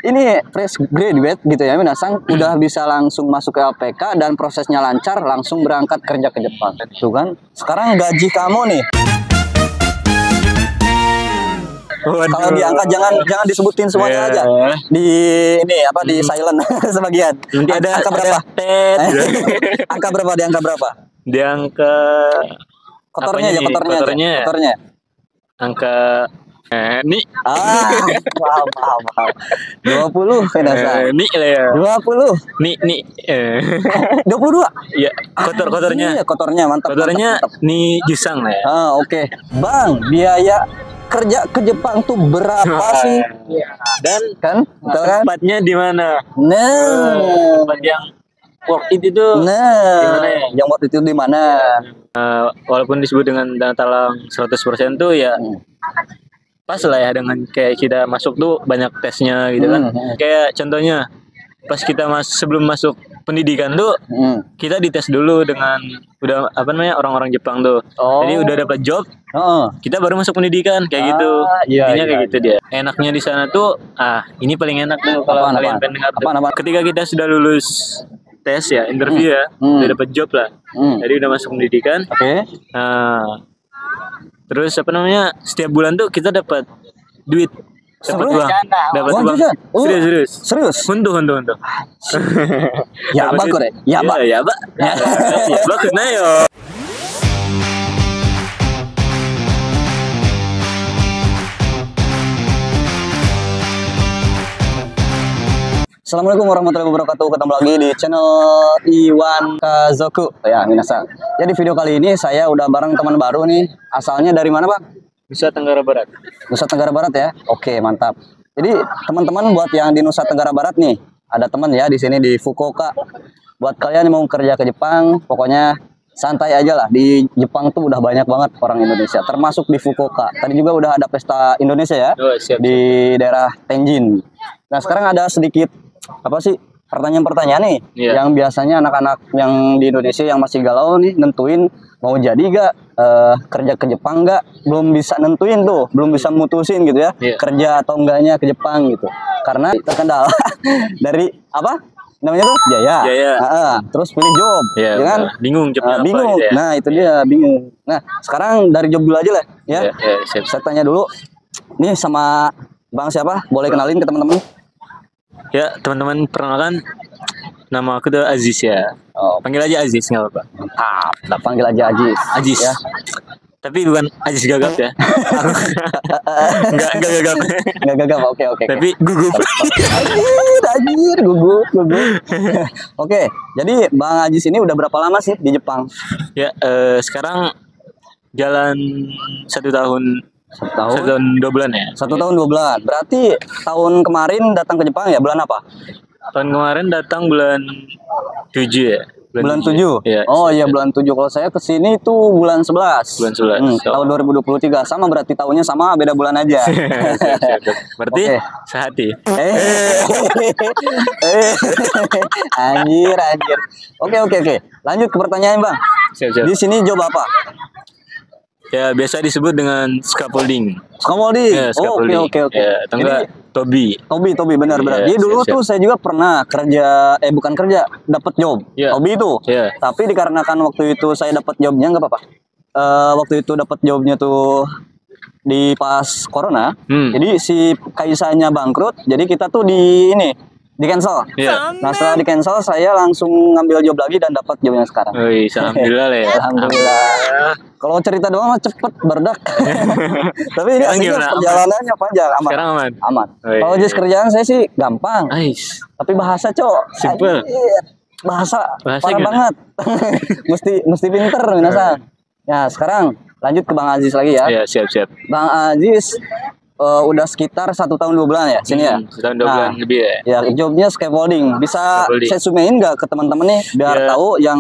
ini fresh graduate gitu ya Minasang, udah bisa langsung masuk ke LPK dan prosesnya lancar, langsung berangkat kerja ke Jepang. Tuh kan. Sekarang gaji kamu nih. Kalau diangkat jangan disebutin semuanya aja. Di ini apa di silent sebagian. Nanti ada angka berapa? Angka berapa? Di angka berapa? Di angka kotornya aja, kotornya. Angka nih. Mahal. 20 Minasang. Nih lah ya. 20. Nih. 22. Iya, kotornya. Iya, kotornya mantap. Kotornya nih Jusang lah ya. Oke. Bang, biaya kerja ke Jepang tuh berapa sih? Dan Kan? Betul kan? tempatnya di mana? Nah. Tempat yang worth it itu Nah. gimana ya? Yang waktu itu di mana? Walaupun disebut dengan dana talang 100% tuh ya pas lah ya dengan kayak kita masuk tuh banyak tesnya gitu kan. Kayak contohnya pas kita sebelum masuk pendidikan tuh kita dites dulu dengan udah apa namanya orang-orang Jepang tuh. Jadi udah dapat job, kita baru masuk pendidikan kayak gitu. Intinya kayak gitu dia. Enaknya di sana tuh ini paling enak tuh kalau kalian pengen dengar. Ketika kita sudah lulus tes ya, interview ya, udah dapat job lah. Jadi udah masuk pendidikan. Terus apa namanya? Setiap bulan tuh kita dapat duit, dapat uang, dapat uang. Serius. Untuk. Ya ba kore. Ya ba kena yo. Assalamualaikum warahmatullahi wabarakatuh. Ketemu lagi di channel Iwan Kazoku ya Minasang. Ya di video kali ini saya udah bareng teman baru nih. Asalnya dari mana Bang? Nusa Tenggara Barat. Nusa Tenggara Barat ya. Oke, mantap. Jadi teman-teman buat yang di Nusa Tenggara Barat nih, ada teman ya di sini di Fukuoka. Buat kalian yang mau kerja ke Jepang, pokoknya santai aja lah. Di Jepang tuh udah banyak banget orang Indonesia, termasuk di Fukuoka. Tadi juga udah ada pesta Indonesia ya, di daerah Tenjin. Nah sekarang ada sedikit apa sih pertanyaan-pertanyaan nih yang biasanya anak-anak yang di Indonesia yang masih galau nih nentuin mau jadi gak kerja ke Jepang gak, belum bisa nentuin tuh, belum bisa mutusin gitu ya, kerja atau enggaknya ke Jepang gitu, karena terkendala dari apa namanya tuh biaya. Terus pilih job, ya kan? Bingung jobnya bingung. Apa, gitu ya? Nah itu dia bingung. Nah sekarang dari job dulu aja lah ya. Saya tanya dulu, nih sama Bang siapa? Boleh kenalin ke teman-teman? Ya teman-teman, perkenalkan nama aku tuh Aziz ya. Panggil aja Aziz nggak apa-apa. Mantap, panggil aja Aziz ya. Tapi bukan Aziz gagap ya. Enggak gagap. Oke. Tapi gugup. Anjir, gugup. Oke, jadi Bang Aziz ini udah berapa lama sih di Jepang? Ya, sekarang jalan 1 tahun. 1 tahun 2 bulan ya. 1 tahun 2 bulan. Berarti tahun kemarin datang ke Jepang ya, bulan apa? Tahun kemarin datang bulan 7 ya. Bulan 7? Ya, iya bulan 7. Kalau saya kesini itu bulan 11. Bulan 11. Tahun 2023. Sama berarti tahunnya sama, beda bulan aja. Berarti sehati. Anjir. Oke. Lanjut ke pertanyaan Bang. Siap. Di sini job apa? Ya biasa disebut dengan scaffolding. Scaffolding. Oke. Ya, enggak Tobi benar. Jadi dulu tuh saya juga pernah kerja, bukan kerja, dapat job. Tobi itu. Tapi dikarenakan waktu itu saya dapat jobnya nggak apa-apa. Waktu itu dapat jobnya tuh di pas corona. Jadi si kaisanya bangkrut. Jadi kita tuh di cancel. Nah setelah di cancel saya langsung ngambil job lagi dan dapat jobnya sekarang. Alhamdulillah lah ya. Alhamdulillah. Kalau cerita doang mah cepet berdak. Tapi ini aslinya perjalanannya panjang, aman. Sekarang aman. Kalau jenis kerjaan saya sih gampang. Tapi bahasa simple. Bahasa parah banget. mesti pinter Minasang. Ya sekarang lanjut ke Bang Aziz lagi ya. Iya siap. Bang Aziz udah sekitar 1 tahun 2 bulan ya sini ya. 1 tahun 2 bulan lebih ya. Ya jobnya scaffolding. Bisa saya sumein nggak ke teman-teman nih biar tahu yang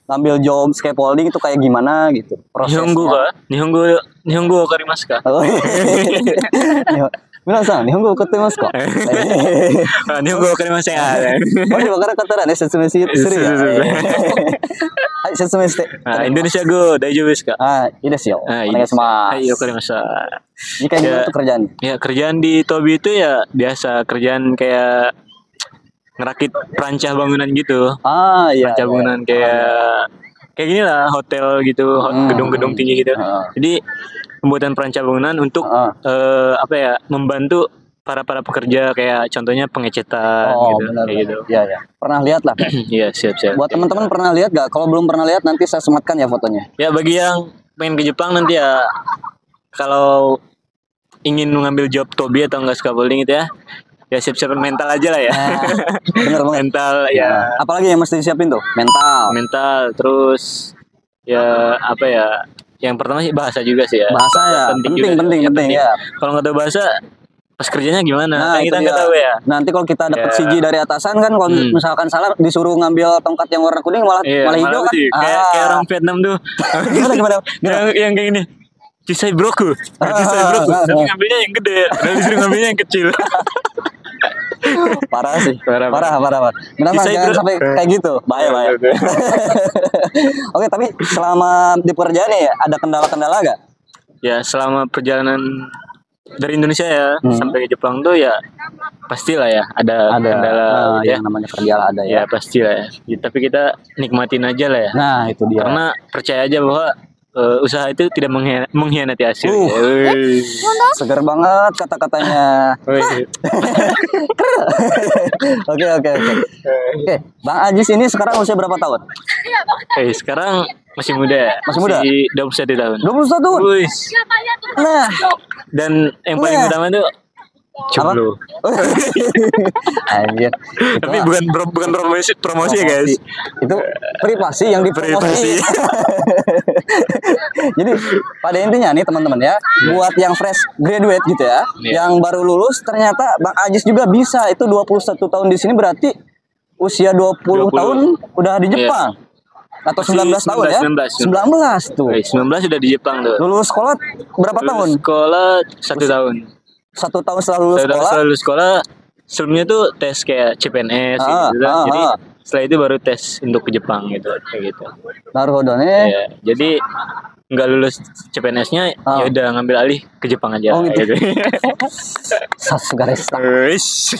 ngambil job scaffolding itu kayak gimana gitu prosesnya. Nihongo wakarimasu ka? Minasang, Nihongo wakarimasu ka? Nihongo wakarimasen. Wakarakatara ne setsume suru ya. はい、説明して。インドネシア語大丈夫ですか？いいですよ。Ah, Onegaishimasu. Iya, wakarimashita. Ini kayak gimana Ya, tuh kerjaan? ya kerjaan di Tobi itu ya biasa kerjaan kayak ngerakit perancah bangunan gitu. Iya. Perancah bangunan kayak gini lah, hotel gitu, gedung-gedung tinggi gitu. Jadi pembuatan perancah bangunan untuk apa ya, membantu para pekerja kayak contohnya pengecetan gitu, benar, kayak gitu. Iya, ya. Pernah lihat lah. Iya, siap. Buat teman-teman pernah lihat gak? Kalau belum pernah lihat nanti saya sematkan ya fotonya. Ya bagi yang pengen ke Jepang nanti ya, kalau ingin mengambil job Tobi atau enggak scaffolding itu ya siap-siap mental aja lah ya. Bener banget. Mental ya. Apalagi yang mesti disiapin tuh? Mental, terus ya apa ya? Yang pertama sih bahasa juga sih ya. Bahasa ya. Penting ya. Kalau nggak tahu bahasa, pas kerjanya gimana? Nah, kita nggak tahu ya. Nanti kalau kita dapat CG dari atasan kan, kalau misalkan salah disuruh ngambil tongkat yang warna kuning malah hijau kan. Kayak orang Vietnam tuh. Gimana? Yang kayak gini. Cisai broku. Tapi ngambilnya yang gede. Dan disuruh ngambilnya yang kecil. Parah sih. Parah. Kenapa jangan sampai kayak gitu? Bahaya. Oke, tapi selama di pekerjaan nih ada kendala-kendala gak? Ya, selama perjalanan dari Indonesia ya sampai ke Jepang tuh ya pastilah ya ada kendala yang namanya kendala ada ya. Ya pastilah ya. Tapi kita nikmatin aja lah ya. Nah, itu dia. Karena percaya aja bahwa usaha itu tidak mengkhianati hasil. Segar banget kata-katanya. Oke. Bang Ajis ini sekarang usia berapa tahun? Sekarang masih muda. Masih 21 tahun. 21. Wih. Nah, dan yang paling utama itu jomblo. Anjir. Tapi bukan promosi ya guys. Itu privasi yang dipromosi. Jadi pada intinya nih teman-teman ya, buat yang fresh graduate gitu ya, yang baru lulus ternyata Bang Ajis juga bisa. Itu 21 tahun di sini berarti usia 20 tahun udah di Jepang. Atau 19 tahun ya? 19 tuh. 19 sudah di Jepang tuh. Lulus sekolah berapa tahun? Sekolah 1 tahun. 1 tahun setelah lulus sekolah. Setelah lulus sekolah, sebelumnya tuh tes kayak CPNS gitu. Jadi setelah itu baru tes untuk ke Jepang gitu, kayak gitu. Naruhodo nih. Ya, jadi nggak lulus CPNS-nya, ya udah ngambil alih ke Jepang aja. Oh gitu. Sasugaresta.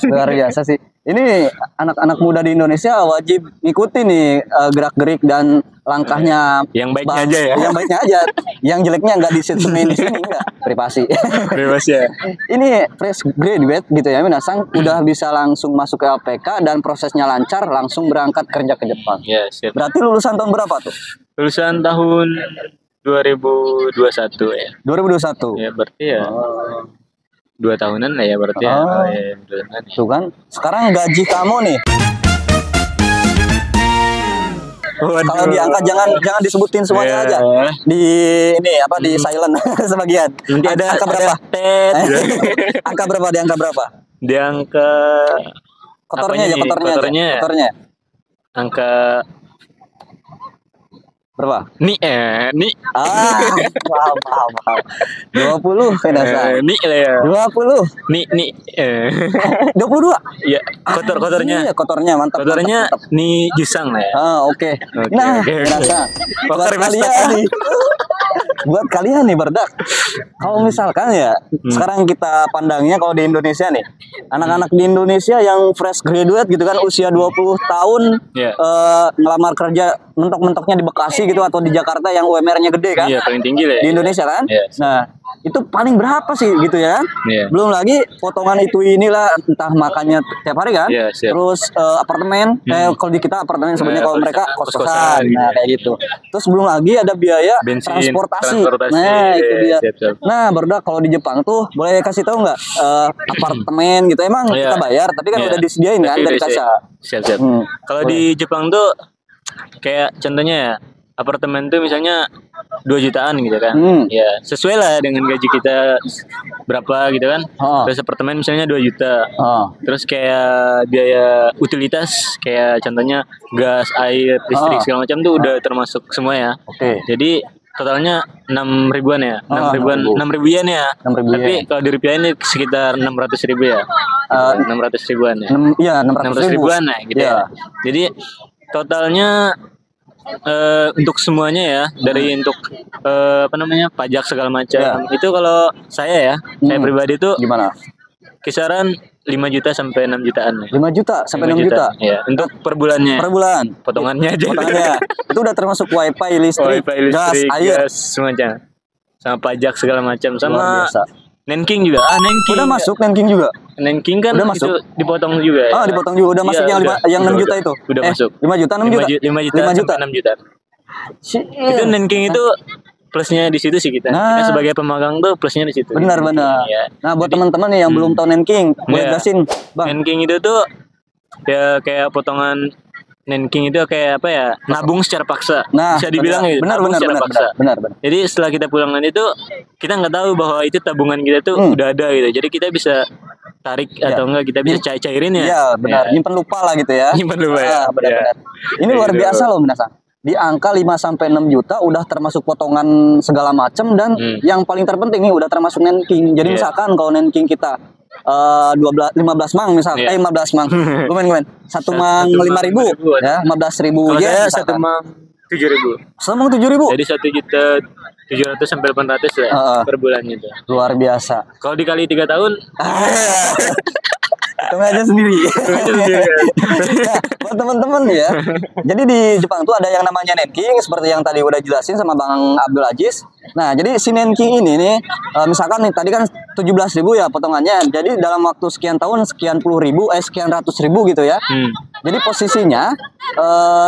Luar biasa sih. Ini anak-anak muda di Indonesia wajib ngikutin nih gerak-gerik dan langkahnya. Yang baiknya aja ya. Yang baiknya aja. Yang jeleknya nggak disesuaiin di sini enggak. Privasi. Privasi ya. Ini fresh graduate gitu ya, Minasang udah bisa langsung masuk ke LPK dan prosesnya lancar langsung berangkat kerja ke Jepang. Ya, siap. Berarti lulusan tahun berapa tuh? Lulusan tahun 2021 ya. 2021. Ya, berarti ya. 2 tahunan lah ya berarti ya. Tuh kan. Sekarang gaji kamu nih. Kalau diangkat jangan disebutin semuanya aja. Di ini apa di silent sebagian. Nanti ada angka berapa? Angka berapa? Di angka berapa? Di angka kotornya. Angka berapa? Nih. Paham. 20 Fedasa. Nih lah ya. 20. Nih. 22. Iya, kotornya. Iya, kotornya mantap. Kotornya nih Jisang lah ya. Oke. Nah, Fedasa. Buat kalian nih berdak. Kalau misalkan ya, sekarang kita pandangnya kalau di Indonesia nih, anak-anak di Indonesia yang fresh graduate gitu kan usia 20 tahun ngelamar kerja mentok-mentoknya di Bekasi gitu atau di Jakarta yang UMR-nya gede kan? Iya, paling tinggi lah. Di Indonesia kan? Yes. Nah, itu paling berapa sih gitu ya? Yeah. Belum lagi potongan itu inilah entah makannya tiap hari kan? Yeah, terus apartemen, kalau di kita apartemen sebenarnya kalau mereka kos-kosan. Nah, kayak gitu. Terus belum lagi ada biaya bensin, transportasi. Nah, itu dia. Nah, barudak kalau di Jepang tuh boleh kasih tahu nggak apartemen gitu emang kita bayar tapi kan udah disediain kan dari kasa. Siap. Kalau di Jepang tuh kayak contohnya ya apartemen tuh misalnya 2 jutaan gitu kan. Ya, sesuai lah dengan gaji kita berapa gitu kan. Terus apartemen misalnya 2 juta. Terus kayak biaya utilitas kayak contohnya gas, air, listrik segala macam tuh udah termasuk semua ya. Oke. Jadi totalnya 6 ribuan ya. 6 ribuan ya. 6 ribu Tapi kalau dirupiahin sekitar 600 ribu ya. 600 ribuan ya. Iya, 600 ribuan ya gitu ya. Jadi totalnya untuk semuanya ya, dari untuk apa namanya, pajak segala macam. Ya. Itu kalau saya saya pribadi tuh Gimana? kisaran 5 juta sampai 6 jutaan. 5 juta sampai 6 juta Ya, untuk per bulannya. per bulan. Potongannya aja. Potongannya. Itu udah termasuk wifi, listrik, Wifi, listrik, gas, air. gas, semacam. Sama pajak segala macam, Luar sama biasa. Nenking juga. Nenking. Udah masuk Nanking juga. Nenking kan Udah itu masuk? dipotong juga. Ah, dipotong juga. Udah Iya, masuk yang udah. yang 6 Udah, juta udah. itu. Udah masuk. 5 juta, 6 juta. 5 juta, 5 juta. sampai 6 juta. Si- Itu Nenking itu plusnya di situ sih kita. Nah. Kita sebagai pemagang tuh plusnya di situ. Benar-benar. Iya. Nah, buat teman-teman nih yang belum tahu Nanking, boleh Iya. jelasin, Bang. Nenking itu tuh ya kayak potongan Nenking itu kayak apa ya? Nabung secara paksa. Nah, bisa dibilang gitu. benar nabung benar secara benar, paksa. benar benar. Jadi setelah kita pulang nanti tuh kita nggak tahu bahwa itu tabungan kita tuh udah ada gitu. Jadi kita bisa tarik atau enggak, kita bisa cairin ya. Iya, benar. Ya. Nyimpen lupa lah gitu ya. Nyimpen lupa ya. Ah, benar-benar. Ini luar Gitu. biasa loh, Minasang. Di angka 5 sampai 6 juta udah termasuk potongan segala macam dan yang paling terpenting nih udah termasuk Nanking. Jadi Iya. misalkan kalau Nanking kita 15 mang misal, Iya. 15 mang. Lumayan. Satu mang 5.000 ya, 15.000 Kalau yen. saya misalkan. satu mang 7.000. Satu mang 7.000. Jadi 1.700.000 sampai 800 lah per bulannya tuh. Luar biasa. Kalau dikali 3 tahun, Hitung aja sendiri. Nah, buat teman-teman ya. Jadi di Jepang tuh ada yang namanya Nanking seperti yang tadi udah jelasin sama Bang Abdul Aziz. Nah, jadi si Nanking ini nih misalkan nih tadi kan 17.000 ya potongannya. Jadi dalam waktu sekian tahun sekian puluh ribu sekian ratus ribu gitu ya. Jadi posisinya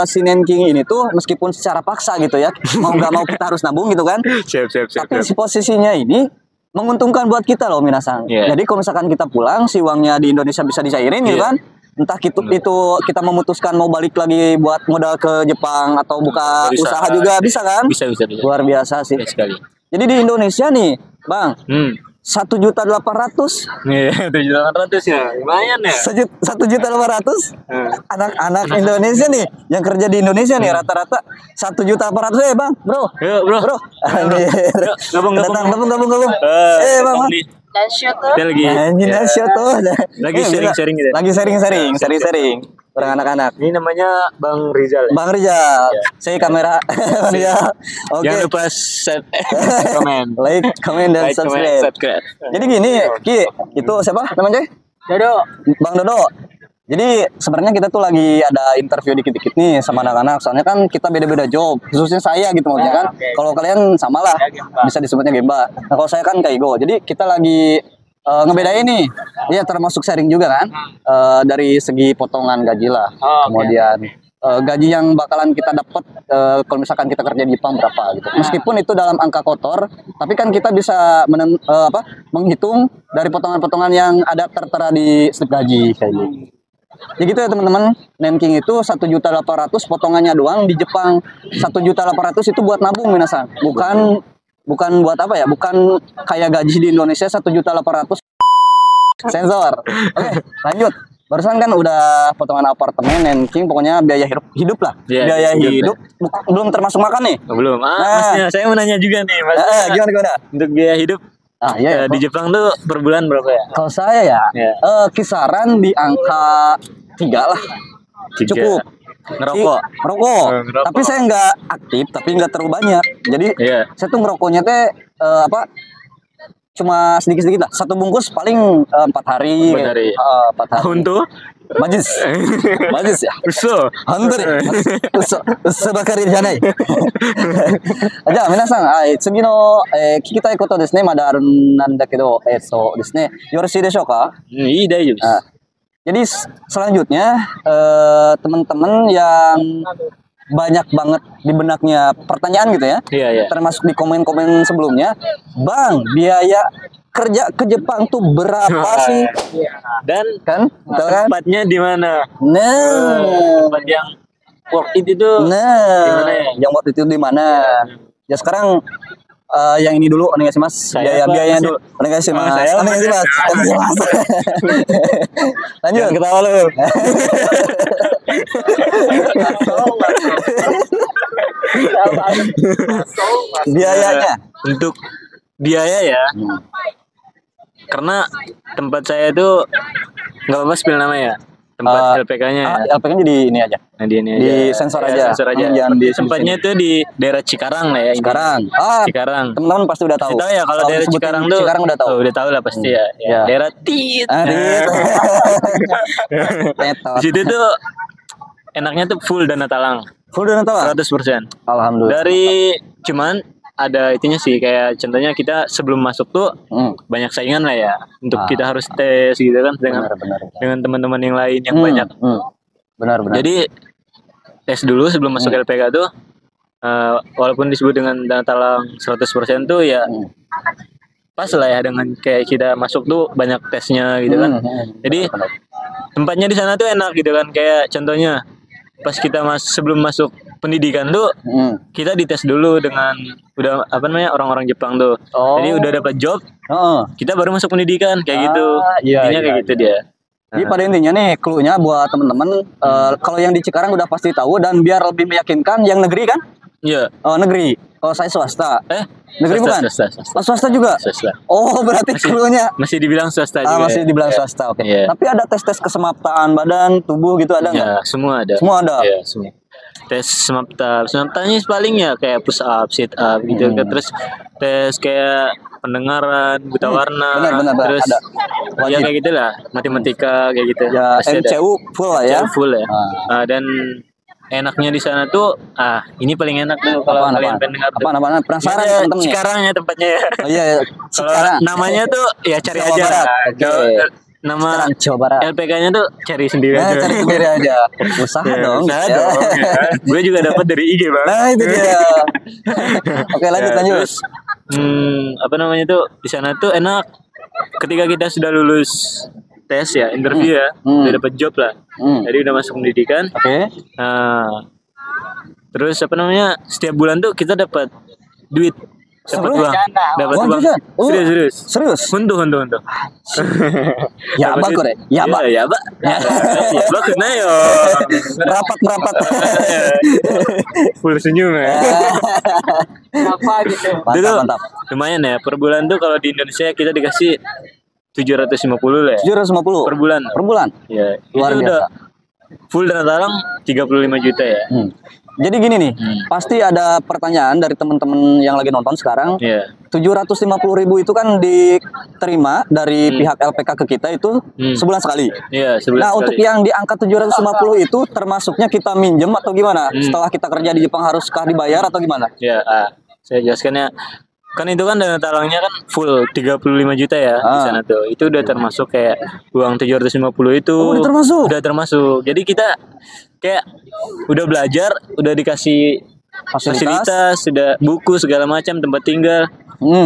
si Nanking ini tuh meskipun secara paksa gitu ya, mau nggak mau kita harus nabung gitu kan. siap. Tapi si posisinya ini menguntungkan buat kita loh Minasang. Iya. Jadi kalau misalkan kita pulang si uangnya di Indonesia bisa dicairin gitu Iya. kan. Entah itu kita memutuskan mau balik lagi buat modal ke Jepang atau buka Bisa. usaha juga bisa kan? Bisa. Luar biasa sih. Ya, sekali. Jadi di Indonesia nih, Bang, 1.800.000 Iya, 7.800 ya. Lumayan ya. 1.800.000 anak-anak Indonesia nih yang kerja di Indonesia nih rata-rata 1.800.000 Bang, bro. Yuk, bro. Bro, Yuk, gabung. datang gabung. Bang. Kita lagi. Anjing ya, tuh. Lagi sharing-sharing gitu. Lagi sharing. Orang anak-anak. Ini namanya Bang Rizal. Bang Rizal, saya kamera. Bang Rizal. Oke. Jangan lupa komen. Like, comment dan subscribe. Jadi gini, Ki, itu siapa namanya? Dodo. Bang Dodo. Jadi sebenarnya kita tuh lagi ada interview dikit-dikit nih sama anak-anak. Soalnya kan kita beda-beda job. Khususnya saya gitu maksudnya kan. Kalau kalian samalah, bisa disebutnya Gemba. Nah kalau saya kan Kaigo. Jadi kita lagi ngebedain nih. Iya termasuk sharing juga kan. Dari segi potongan gaji lah. Kemudian gaji yang bakalan kita dapat kalau misalkan kita kerja di Jepang berapa gitu. Meskipun itu dalam angka kotor, tapi kan kita bisa menghitung dari potongan-potongan yang ada tertera di slip gaji kayak gitu. Ya gitu ya teman-teman. Nanking itu 1.800.000 potongannya doang di Jepang. 1.800.000 itu buat nabung Minasang. Bukan buat apa ya? Bukan kayak gaji di Indonesia 1.800.000 sensor. Oke, lanjut. Barusan kan udah potongan apartemen, Nanking, pokoknya biaya hidup lah. Iya, biaya hidup. hidup belum termasuk makan nih. Belum. Masnya saya mau nanya juga nih, Mas. Gimana? Untuk biaya hidup Iya. di Jepang tuh per bulan berapa ya? Kalau saya ya, Iya. kisaran di angka 3 lah. 3. Cukup. Ngerokok. Ngerokok. Ngerokok. Tapi saya nggak aktif, tapi nggak terlalu banyak. Jadi Iya. saya tuh ngerokoknya teh cuma sedikit-sedikit lah. Satu bungkus paling 4 hari. 4 hari. 4 hari. Untuk Majis. Majis ya. Uso. Hantar. Uso bakari janai. じゃあ皆さん、次の、聞きたいことですね。まだあるんだけど、ですね。よろしいでしょうか? Iya, daijoubu. Jadi selanjutnya teman-teman yang banyak banget di benaknya pertanyaan gitu ya, Iya. termasuk di komen-komen sebelumnya, Bang, biaya kerja ke Jepang tuh berapa sih? Dan Kan? Betul kan? tempatnya di mana? Nah, Tempat yang work it itu nah, Gimana ya? yang waktu itu di mana? Ya sekarang yang ini dulu, nih sih Mas, Saya apa? biayanya dulu, nih sih Mas, saya apa? nih sih Mas, lanjut. Jangan ketawa lu. Biayanya, Untuk biaya ya. Karena tempat saya itu nggak apa-apa spill nama ya. tempat LPK-nya. LPK-nya di ini aja. Nah, di ini Di aja. sensor Ya, aja. Sensor aja. Jangan di Tempatnya itu di daerah Cikarang lah ya. ini. Sekarang. Cikarang. Teman-teman pasti udah tahu. Pasti tahu ya kalau daerah disebutin Cikarang tuh. Cikarang udah tahu. Oh, udah tahu lah pasti ya. Ya. Daerah Tit. Tit. Di situ tuh enaknya tuh full Dana Talang. Full Dana Talang. 100%. Alhamdulillah. Dari cuman ada itunya sih kayak contohnya kita sebelum masuk tuh banyak saingan lah ya untuk kita harus tes gitu kan Benar. dengan teman-teman yang lain yang banyak. Benar. Jadi tes dulu sebelum masuk LPK tuh walaupun disebut dengan Dana Talang 100% tuh ya pas lah ya dengan kayak kita masuk tuh banyak tesnya gitu kan. Jadi tempatnya di sana tuh enak gitu kan kayak contohnya pas kita sebelum masuk pendidikan tuh kita dites dulu dengan udah apa namanya orang-orang Jepang tuh. Jadi udah dapat job, kita baru masuk pendidikan kayak gitu. Intinya kayak gitu dia. Jadi pada intinya nih clue-nya buat teman-teman kalau yang di Cikarang udah pasti tahu dan biar lebih meyakinkan yang negeri kan? Iya. Negeri. Kalau saya swasta. Negeri bukan? Swasta. Oh, swasta juga? Swasta. Oh, berarti clue-nya masih dibilang swasta juga. masih dibilang swasta. Oke. Iya. Tapi ada tes-tes kesemaptaan badan, tubuh gitu ada nggak? Ya, semua ada. Semua ada. Iya, semua. Tes semaptanya paling ya kayak push up, sit up gitu kan. Terus tes kayak pendengaran, buta warna. Benar. Terus Ada. ya Wajib. kayak gitulah, matematika kayak gitu. Ya, Pasti ada. MCU full lah ya. MCU full ya. Dan enaknya di sana tuh ini paling enak tuh kalau kalian pengen dengar tuh. Apaan? Penasaran Ya, temen-temen ya? Cikarang ya tempatnya ya. Oh iya, Kalau Cikarang. namanya tuh ya cari Jawa aja. Barat. Oke. Nama Cikarang, Jawa Barat. LPK-nya tuh cari sendiri aja. Cari sendiri aja. Usaha dong. Usaha Ya. dong. Ya. Gue juga dapat dari IG bang. Nah, itu dia. Oke, lanjut. Terus, apa namanya tuh di sana tuh enak. Ketika kita sudah lulus tes ya, interview ya, udah dapat job lah. Jadi udah masuk pendidikan. Oke. Nah, terus apa namanya? Setiap bulan tuh kita dapat duit, dapat uang, dapat Uang uang. jajan? Oh, serius? Untuk. Ya, Bak, Kore. Ya, Bak. Ya, Bak. Ya, Bak, kena yo. Merapat. Full senyum ya. Apa gitu. Mantap. Lumayan ya, per bulan tuh kalau di Indonesia kita dikasih 750 lah ya. 750 Per bulan. Per bulan. Ya, Luar itu biasa. udah full Dana Talang 35 juta ya. Jadi gini nih, pasti ada pertanyaan dari teman-teman yang lagi nonton sekarang. Iya. 750.000 itu kan diterima dari pihak LPK ke kita itu sebulan sekali. Iya, sebulan Nah, sekali. untuk yang di angka 750 itu termasuknya kita minjem atau gimana? Setelah kita kerja di Jepang haruskah dibayar atau gimana? Ya, saya jelaskan ya. Kan itu kan Dana Talangnya kan full 35 juta ya di sana tuh. Itu udah termasuk kayak uang 750 itu. Oh, udah termasuk? Udah termasuk. Jadi kita kayak udah belajar, udah dikasih fasilitas, sudah buku segala macam, tempat tinggal.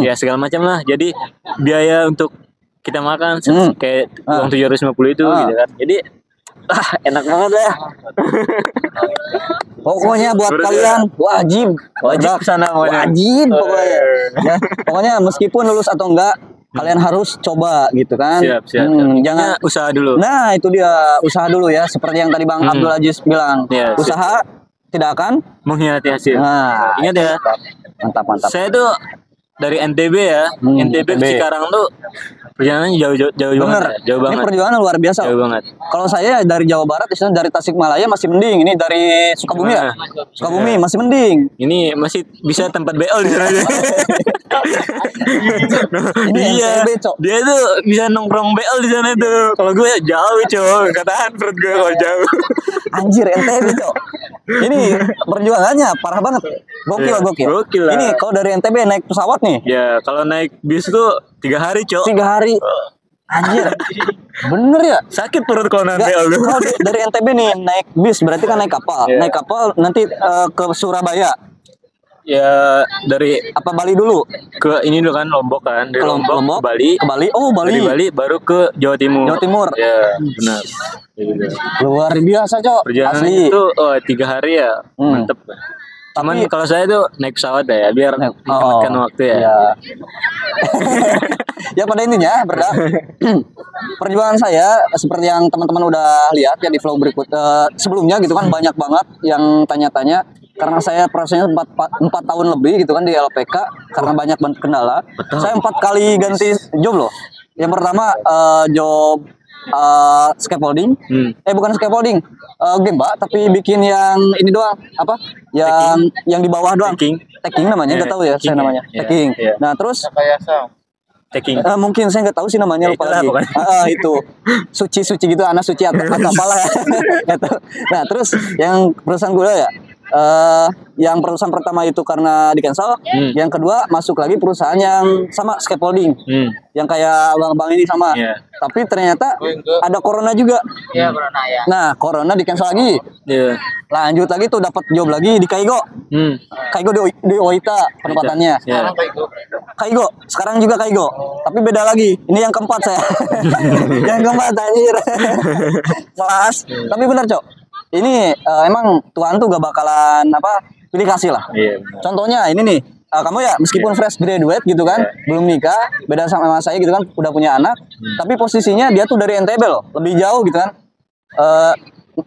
Ya segala macam lah. Jadi biaya untuk kita makan kayak uang 750 itu gitu kan. Jadi enak banget ya. Pokoknya buat kalian wajib kesana pokoknya. Wajib pokoknya. Ya, pokoknya meskipun lulus atau enggak, kalian harus coba gitu kan. Siap. Jangan Usaha dulu. Nah, itu dia, usaha dulu ya. Seperti yang tadi Bang Abdul Aziz bilang, Iya, usaha tidak akan mengkhianati hasil. Nah, Ingat ya. mantap. Saya tuh dari NTB ya. NTB ke Cikarang tuh perjalanannya jauh Bener. banget. Ya. Jauh Ini banget. perjuangan luar biasa. Jauh banget. Kalau saya dari Jawa Barat, istilahnya dari Tasikmalaya masih mending. Ini dari Sukabumi ya? Sukabumi masih mending. Ini masih bisa tempat BL di sana. Ini Iya. NTB, Cok. Dia tuh bisa nongkrong BL di sana tuh. Kalau gue jauh, Cok. Katakan perut gue kalau jauh. Anjir, NTB, Cok. Ini perjuangannya parah banget. Gokil. Gokil lah. Ini kalau dari NTB naik pesawat nih, Ya, kalau naik bis tuh 3 hari, Cok. 3 hari. Anjir. Bener ya? Sakit perut kalau naik Nggak, BL tuh. kalau dari NTB nih naik bis berarti kan naik kapal. Iya. Naik kapal nanti ke Surabaya. Ya, dari Apa Bali dulu? ke ini dulu kan Lombok kan. Dari Ke Lombok, ke Bali. Ke Bali. Oh, Dari Bali. Bali baru ke Jawa Timur. Jawa Timur. Ya, benar. Ya, gitu. Luar biasa, Cok. Perjalanan Asli. itu 3 hari ya, mantep. Cuman Tapi- kalau saya tuh naik pesawat ya, biar menghematkan waktu ya. Ya. Ya pada intinya perjuangan saya seperti yang teman-teman udah lihat ya di vlog berikut sebelumnya gitu kan banyak banget yang tanya-tanya karena saya prosesnya 4 tahun lebih gitu kan di LPK karena banyak banget kendala. Saya 4 kali ganti job loh. Yang pertama job scaffolding. Hmm. Bukan scaffolding. Gemba tapi bikin yang ini doang. Apa? Yang di bawah doang. Tacking namanya, nggak tahu ya saya namanya. Tacking. Iya. Nah, terus Taking. mungkin saya nggak tahu sih namanya, Ya, lupa itulah lagi. pokoknya. Itu suci gitu, anak suci atau apalah ya. Nggak tahu. Nah, terus yang perusahaan gue ya, yang perusahaan pertama itu karena di cancel, yang kedua masuk lagi perusahaan yang sama scaffolding, yang kayak bang ini sama. Iya. Tapi ternyata ada corona juga. Iya, Corona ya. Nah, corona di cancel lagi. Iya. Lanjut lagi tuh dapat job lagi di Kaigo. Kaigo di Oita penempatannya. Iya. Kaigo, sekarang juga Kaigo, tapi beda lagi. Ini yang keempat saya. Yang keempat anjir. Kelas. Tapi benar, Cok. Ini emang Tuhan tuh gak bakalan pilih kasih lah. Iya. Contohnya ini nih, kamu ya meskipun fresh graduate gitu kan, belum nikah, beda sama saya gitu kan, udah punya anak, tapi posisinya dia tuh dari NTB loh, lebih jauh gitu kan.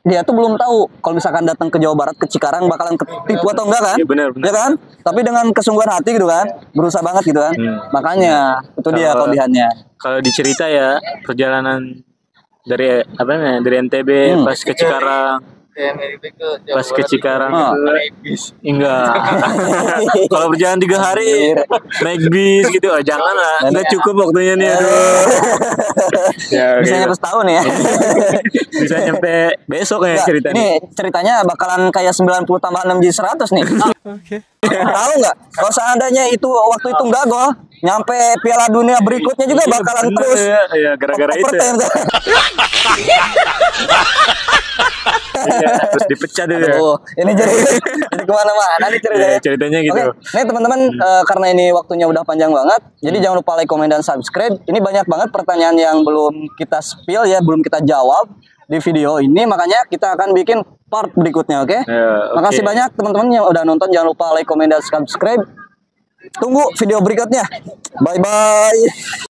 Dia tuh belum tahu kalau misalkan datang ke Jawa Barat, ke Cikarang bakalan ketipu atau enggak kan? Iya, benar. Ya kan? Tapi dengan kesungguhan hati gitu kan, berusaha banget gitu kan. Makanya itu dia kelebihannya. Kalau dicerita ya perjalanan dari dari NTB pas ke Cikarang. Pas ke Cikarang enggak. Kalau berjalan 3 hari naik bis gitu, jangan lah, nggak cukup waktunya nih. Aduh. Ya, Bisa gitu. nyampe setahun ya. Bisa nyampe besok ya Nggak, ceritanya. ini ceritanya bakalan kayak 90 tambah 6 jadi 100 nih. Tahu nggak? Kalau seandainya itu waktu itu nggak gol, nyampe Piala Dunia berikutnya juga bakalan Bener, terus. ya gara-gara itu ya. Iya, terus dipecat itu ya. Aduh, ini jadi kemana-mana nih ceritanya. Ya, ceritanya gitu. Oke, nih teman-teman, karena ini waktunya udah panjang banget, jadi jangan lupa like, komen, dan subscribe. Ini banyak banget pertanyaan yang belum kita spill ya, belum kita jawab di video ini, makanya kita akan bikin part berikutnya, oke? Ya, oke. Makasih banyak teman-teman yang udah nonton, jangan lupa like, komen, dan subscribe. Tunggu video berikutnya. Bye-bye.